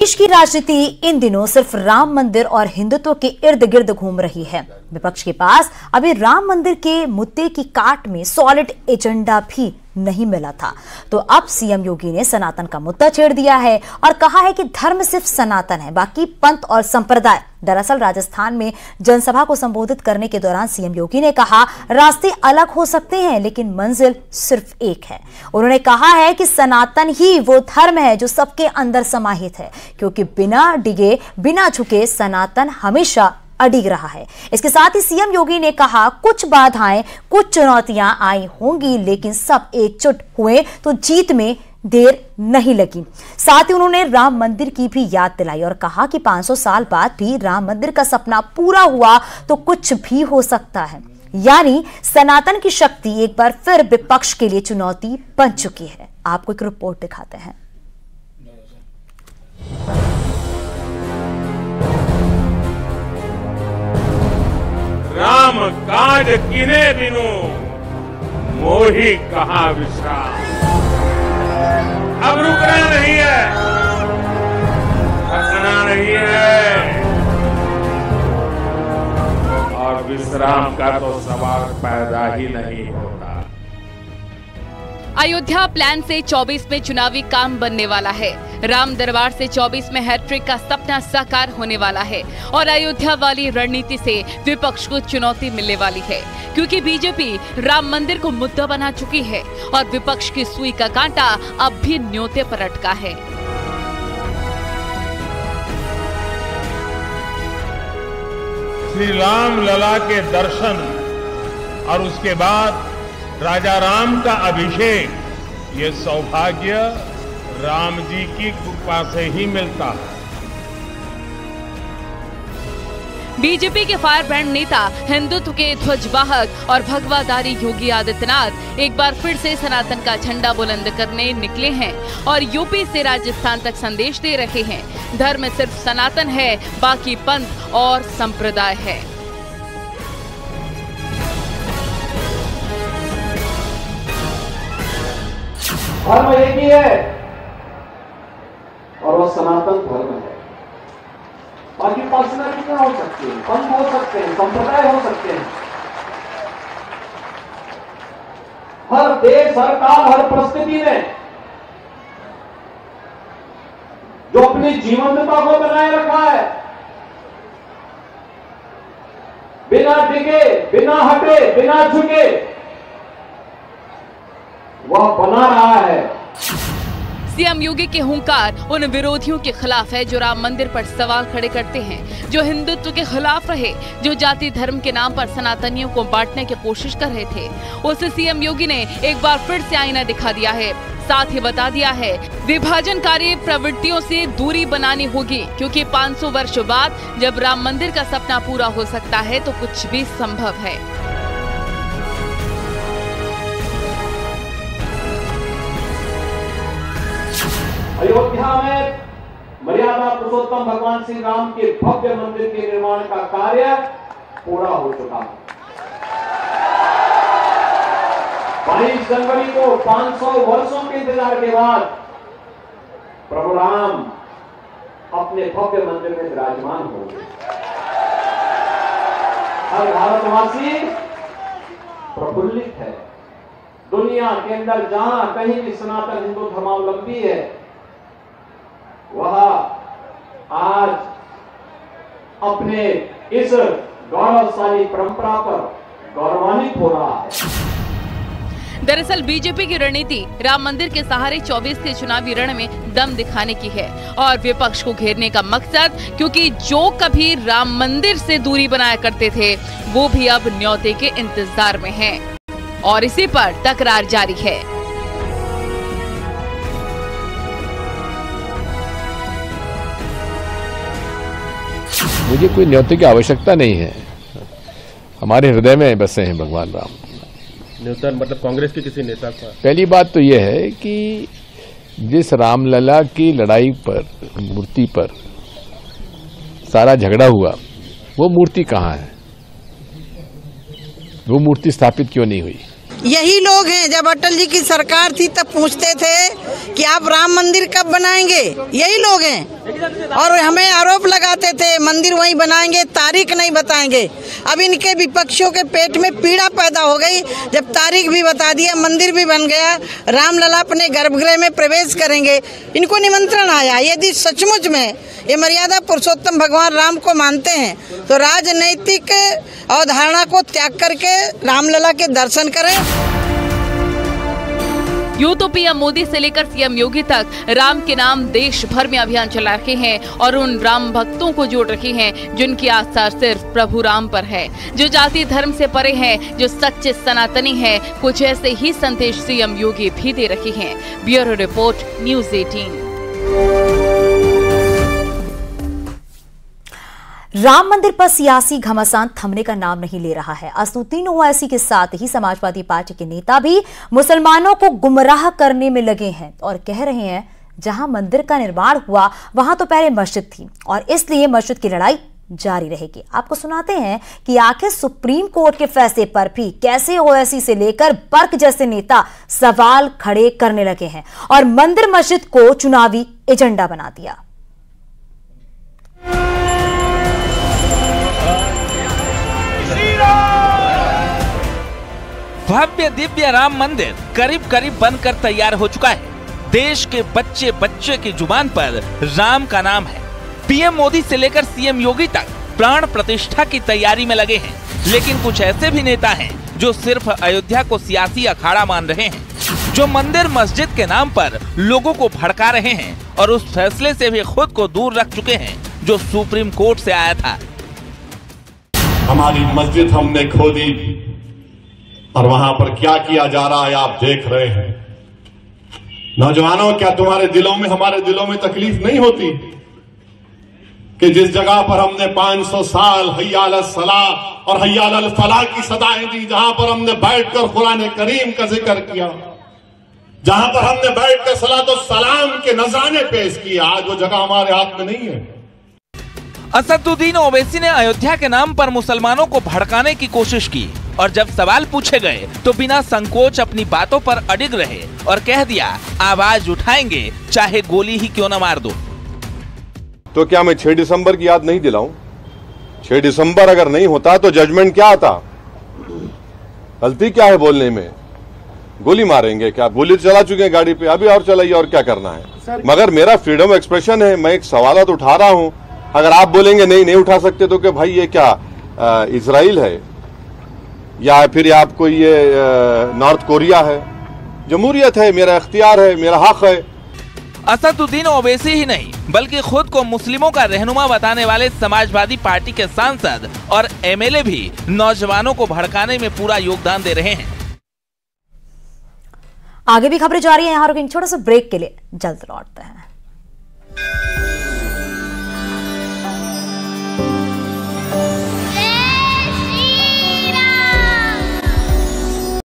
देश की राजनीति इन दिनों सिर्फ राम मंदिर और हिंदुत्व के इर्द गिर्द घूम रही है। विपक्ष के पास अभी राम मंदिर के मुद्दे की काट में सॉलिड एजेंडा भी नहीं मिला था, तो अब सीएम योगी ने सनातन का मुद्दा छेड़ दिया है और कहा है कि धर्म सिर्फ सनातन है, बाकी पंथ और संप्रदाय। दरअसल राजस्थान में जनसभा को संबोधित करने के दौरान सीएम योगी ने कहा, रास्ते अलग हो सकते हैं लेकिन मंजिल सिर्फ एक है। उन्होंने कहा है कि सनातन ही वो धर्म है जो सबके अंदर समाहित है, क्योंकि बिना डिगे बिना झुके सनातन हमेशा अडिग रहा है। इसके साथ ही सीएम योगी ने कहा, कुछ बाधाएं कुछ चुनौतियां आई होंगी लेकिन सब एकजुट हुए तो जीत में देर नहीं लगी। साथ ही उन्होंने राम मंदिर की भी याद दिलाई और कहा कि 500 साल बाद भी राम मंदिर का सपना पूरा हुआ तो कुछ भी हो सकता है। यानी सनातन की शक्ति एक बार फिर विपक्ष के लिए चुनौती बन चुकी है। आपको एक रिपोर्ट दिखाते हैं। राम काज किने बिनु मोहि कहा विश्राम। अब रुकना नहीं है, थकना नहीं है और विश्राम का तो सवाल पैदा ही नहीं होता। अयोध्या प्लान से 24 में चुनावी काम बनने वाला है। राम दरबार से 24 में हैट्रिक का सपना साकार होने वाला है और अयोध्या वाली रणनीति से विपक्ष को चुनौती मिलने वाली है, क्योंकि बीजेपी राम मंदिर को मुद्दा बना चुकी है और विपक्ष की सुई का कांटा अब भी न्योते पर अटका है। श्री राम लला के दर्शन और उसके बाद राजा राम का अभिषेक, ये सौभाग्य राम जी की कृपा से ही मिलता है। बीजेपी के फायर ब्रांड नेता, हिंदुत्व के ध्वजवाहक और भगवाधारी योगी आदित्यनाथ एक बार फिर से सनातन का झंडा बुलंद करने निकले हैं और यूपी से राजस्थान तक संदेश दे रहे हैं, धर्म सिर्फ सनातन है, बाकी पंथ और संप्रदाय है। धर्म एक ही है और वो सनातन धर्म है। बाकी पर्सनैलिटियां हो सकती हैं, पंथ हो सकते हैं, संप्रदाय हो सकते हैं। हर देश, हर काल, हर परिस्थिति में जो अपनी जीवंतता को बनाए रखा है, बिना डिगे, बिना हटे, बिना झुके, वह बना रहा है। सीएम योगी के हुंकार उन विरोधियों के खिलाफ है जो राम मंदिर पर सवाल खड़े करते हैं, जो हिंदुत्व के खिलाफ रहे, जो जाति धर्म के नाम पर सनातनियों को बांटने की कोशिश कर रहे थे। उसे सीएम योगी ने एक बार फिर से आईना दिखा दिया है, साथ ही बता दिया है विभाजनकारी प्रवृत्तियों से दूरी बनानी होगी, क्योंकि 500 वर्ष बाद जब राम मंदिर का सपना पूरा हो सकता है तो कुछ भी संभव है। अयोध्या में मर्यादा पुरुषोत्तम भगवान श्री राम के भव्य मंदिर के निर्माण का कार्य पूरा हो चुका है। 22 जनवरी को 500 वर्षों के इंतजार के बाद प्रभु राम अपने भव्य मंदिर में विराजमान होंगे। हर भारतवासी प्रफुल्लित है। दुनिया के अंदर जहां कहीं भी सनातन हिंदू धर्मावलंबी है, वह आज अपने इस गौरवशाली परंपरा पर गौरवान्वित हो रहा है। दरअसल बीजेपी की रणनीति राम मंदिर के सहारे 24 के चुनावी रण में दम दिखाने की है और विपक्ष को घेरने का मकसद, क्योंकि जो कभी राम मंदिर से दूरी बनाया करते थे वो भी अब न्योते के इंतजार में हैं और इसी पर तकरार जारी है। मुझे कोई न्योते की आवश्यकता नहीं है, हमारे हृदय में बसे हैं भगवान राम। न्योता मतलब कांग्रेस के किसी नेता का? पहली बात तो यह है कि जिस रामलला की लड़ाई पर, मूर्ति पर सारा झगड़ा हुआ, वो मूर्ति कहाँ है? वो मूर्ति स्थापित क्यों नहीं हुई? यही लोग हैं जब अटल जी की सरकार थी तब पूछते थे कि आप राम मंदिर कब बनाएंगे, यही लोग हैं। और हमें आरोप लगाते थे मंदिर वहीं बनाएंगे, तारीख नहीं बताएंगे। अब इनके विपक्षियों के पेट में पीड़ा पैदा हो गई जब तारीख भी बता दिया, मंदिर भी बन गया, रामलला अपने गर्भगृह में प्रवेश करेंगे। इनको निमंत्रण आया। यदि सचमुच में ये मर्यादा पुरुषोत्तम भगवान राम को मानते हैं तो राजनैतिक अवधारणा को त्याग करके रामलला के दर्शन करें। यूं तो पीएम मोदी से लेकर सीएम योगी तक राम के नाम देश भर में अभियान चला रहे हैं और उन राम भक्तों को जोड़ रहे हैं जिनकी आस्था सिर्फ प्रभु राम पर है, जो जाति धर्म से परे हैं, जो सच्चे सनातनी हैं। कुछ ऐसे ही संदेश सीएम योगी भी दे रहे हैं। Bureau report, news 18। राम मंदिर पर सियासी घमासान थमने का नाम नहीं ले रहा है। असदुद्दीन ओवैसी के साथ ही समाजवादी पार्टी के नेता भी मुसलमानों को गुमराह करने में लगे हैं और कह रहे हैं जहां मंदिर का निर्माण हुआ वहां तो पहले मस्जिद थी और इसलिए मस्जिद की लड़ाई जारी रहेगी। आपको सुनाते हैं कि आखिर सुप्रीम कोर्ट के फैसले पर भी कैसे ओवैसी से लेकर बर्क जैसे नेता सवाल खड़े करने लगे हैं और मंदिर मस्जिद को चुनावी एजेंडा बना दिया। भव्य दिव्य राम मंदिर करीब करीब बनकर तैयार हो चुका है। देश के बच्चे बच्चे की जुबान पर राम का नाम है। पीएम मोदी से लेकर सीएम योगी तक प्राण प्रतिष्ठा की तैयारी में लगे हैं। लेकिन कुछ ऐसे भी नेता हैं जो सिर्फ अयोध्या को सियासी अखाड़ा मान रहे हैं, जो मंदिर मस्जिद के नाम पर लोगों को भड़का रहे हैं और उस फैसले से भी खुद को दूर रख चुके हैं जो सुप्रीम कोर्ट से आया था। हमारी मस्जिद हमने खो दी और वहां पर क्या किया जा रहा है आप देख रहे हैं। नौजवानों, क्या तुम्हारे दिलों में हमारे दिलों में तकलीफ नहीं होती कि जिस जगह पर हमने 500 साल हय्या अल सलाह और हय्या अल फलाह की सदाएं दी, जहां पर हमने बैठकर कुरान करीम का जिक्र किया, जहां पर हमने बैठकर सलातो सलाम के नजराने पेश किए, आज वो जगह हमारे हाथ में नहीं है। असदुद्दीन ओवैसी ने अयोध्या के नाम पर मुसलमानों को भड़काने की कोशिश की और जब सवाल पूछे गए तो बिना संकोच अपनी बातों पर अडिग रहे और कह दिया आवाज उठाएंगे चाहे गोली ही क्यों न मार दो। तो क्या मैं 6 दिसंबर की याद नहीं दिलाऊं? 6 दिसंबर अगर नहीं होता तो जजमेंट क्या आता? गलती क्या है बोलने में? गोली मारेंगे क्या? गोली चला चुके हैं गाड़ी पे, अभी और चलाइए, और क्या करना है? मगर मेरा फ्रीडम एक्सप्रेशन है, मैं एक सवाल तो उठा रहा हूं। अगर आप बोलेंगे नहीं उठा सकते तो क्या भाई ये क्या इजराइल है या फिर आपको ये नॉर्थ कोरिया है? जमहूरियत है, मेरा इख्तियार है, मेरा हक है। असदुद्दीन ओवैसी ही नहीं बल्कि खुद को मुस्लिमों का रहनुमा बताने वाले समाजवादी पार्टी के सांसद और एमएलए भी नौजवानों को भड़काने में पूरा योगदान दे रहे हैं। आगे भी खबरें जारी हैं, यहाँ रुकेंगे छोटा सा ब्रेक के लिए, जल्द लौटते हैं।